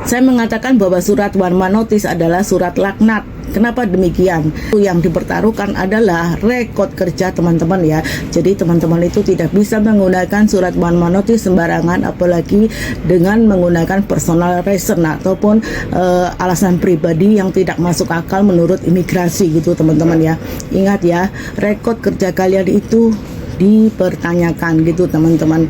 Saya mengatakan bahwa surat one man notice adalah surat laknat. Kenapa demikian? Yang dipertaruhkan adalah rekod kerja teman-teman ya. Jadi teman-teman itu tidak bisa menggunakan surat one man notice sembarangan, apalagi dengan menggunakan personal reason ataupun alasan pribadi yang tidak masuk akal menurut imigrasi gitu teman-teman ya. Ingat ya, rekod kerja kalian itu dipertanyakan gitu teman-teman.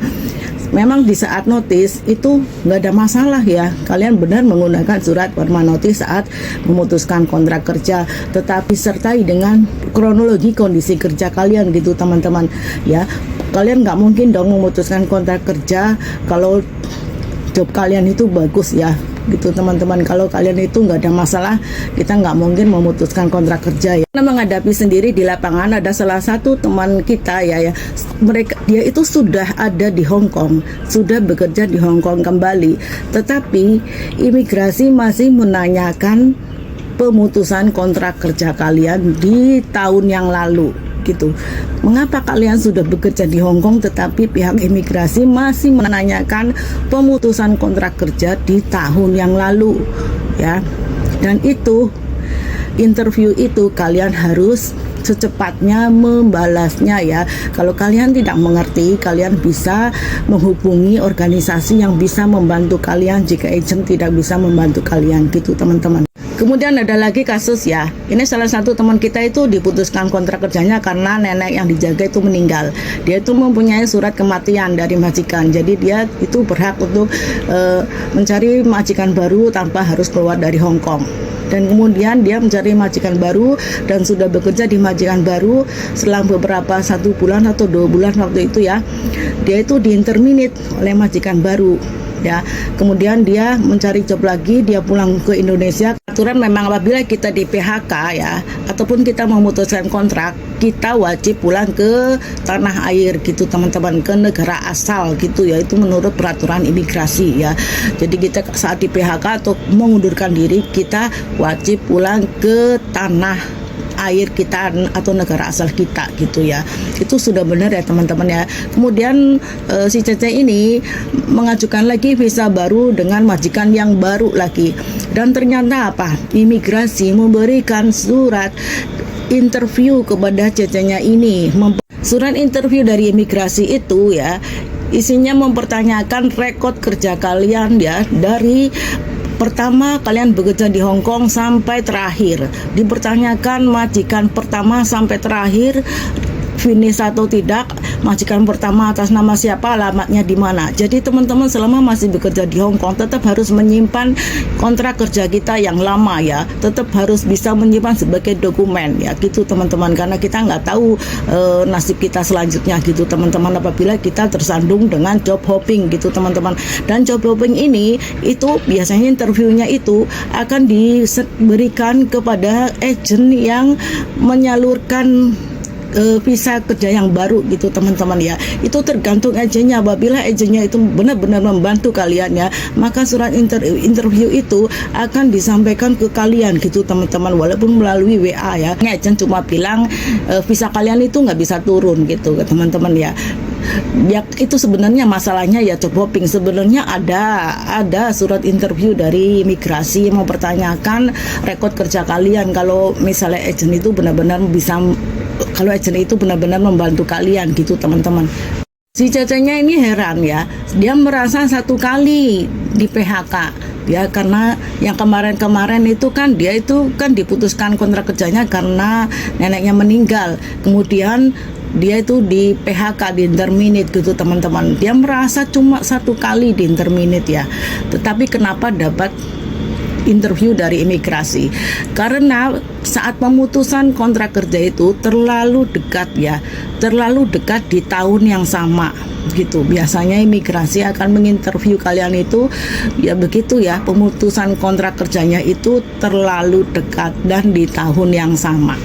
Memang di saat notice itu nggak ada masalah ya, kalian benar menggunakan surat one man notice saat memutuskan kontrak kerja, tetapi sertai dengan kronologi kondisi kerja kalian gitu teman-teman ya. Kalian nggak mungkin dong memutuskan kontrak kerja kalau job kalian itu bagus ya gitu teman-teman. Kalau kalian itu nggak ada masalah, kita nggak mungkin memutuskan kontrak kerja ya. Karena menghadapi sendiri di lapangan, ada salah satu teman kita ya, dia itu sudah ada di Hong Kong, sudah bekerja di Hong Kong kembali, tetapi imigrasi masih menanyakan pemutusan kontrak kerja kalian di tahun yang lalu gitu. Mengapa kalian sudah bekerja di Hong Kong tetapi pihak imigrasi masih menanyakan pemutusan kontrak kerja di tahun yang lalu ya? Dan itu interview itu kalian harus secepatnya membalasnya ya. Kalau kalian tidak mengerti, kalian bisa menghubungi organisasi yang bisa membantu kalian jika agent tidak bisa membantu kalian gitu teman-teman. Kemudian ada lagi kasus ya, ini salah satu teman kita itu diputuskan kontrak kerjanya karena nenek yang dijaga itu meninggal. Dia itu mempunyai surat kematian dari majikan, jadi dia itu berhak untuk mencari majikan baru tanpa harus keluar dari Hong Kong. Dan kemudian dia mencari majikan baru dan sudah bekerja di majikan baru selang beberapa 1 bulan atau 2 bulan waktu itu ya, dia itu diinterminate oleh majikan baru ya. Kemudian dia mencari job lagi, dia pulang ke Indonesia. Aturan memang apabila kita di PHK ya, ataupun kita memutuskan kontrak, kita wajib pulang ke tanah air gitu teman-teman, ke negara asal gitu ya. Itu menurut peraturan imigrasi ya. Jadi kita saat di PHK atau mengundurkan diri, kita wajib pulang ke tanah air kita atau negara asal kita gitu ya. Itu sudah benar ya teman-teman ya. Kemudian si Cece ini mengajukan lagi visa baru dengan majikan yang baru lagi, dan ternyata apa, imigrasi memberikan surat interview kepada Cecenya ini. Surat interview dari imigrasi itu ya, isinya mempertanyakan rekod kerja kalian ya, dari pertama kalian bekerja di Hong Kong sampai terakhir. Dipertanyakan majikan pertama sampai terakhir finish atau tidak, majikan pertama atas nama siapa, alamatnya di mana. Jadi teman-teman selama masih bekerja di Hong Kong tetap harus menyimpan kontrak kerja kita yang lama ya, tetap harus bisa menyimpan sebagai dokumen ya gitu teman-teman, karena kita nggak tahu nasib kita selanjutnya gitu teman-teman apabila kita tersandung dengan job hopping gitu teman-teman. Dan job hopping ini itu biasanya interviewnya itu akan diberikan kepada agent yang menyalurkan visa kerja yang baru gitu teman-teman ya. Itu tergantung agennya. Apabila agennya itu benar-benar membantu kalian ya, maka surat interview itu akan disampaikan ke kalian gitu teman-teman, walaupun melalui WA ya. Agen cuma bilang visa kalian itu nggak bisa turun gitu teman-teman ya. Ya itu sebenarnya masalahnya ya job hopping. Sebenarnya ada surat interview dari imigrasi yang mempertanyakan rekod kerja kalian. Kalau misalnya agent itu benar-benar bisa, kalau agent itu benar-benar membantu kalian gitu teman-teman. Si Cecenya ini heran ya, dia merasa 1 kali di PHK ya, karena yang kemarin-kemarin itu kan dia itu kan diputuskan kontrak kerjanya karena neneknya meninggal. Kemudian dia itu di PHK, di interminate gitu teman-teman. Dia merasa cuma 1 kali di interminate ya, tetapi kenapa dapat interview dari imigrasi? Karena saat pemutusan kontrak kerja itu terlalu dekat ya, terlalu dekat di tahun yang sama gitu. Biasanya imigrasi akan menginterview kalian itu ya begitu ya, pemutusan kontrak kerjanya itu terlalu dekat dan di tahun yang sama.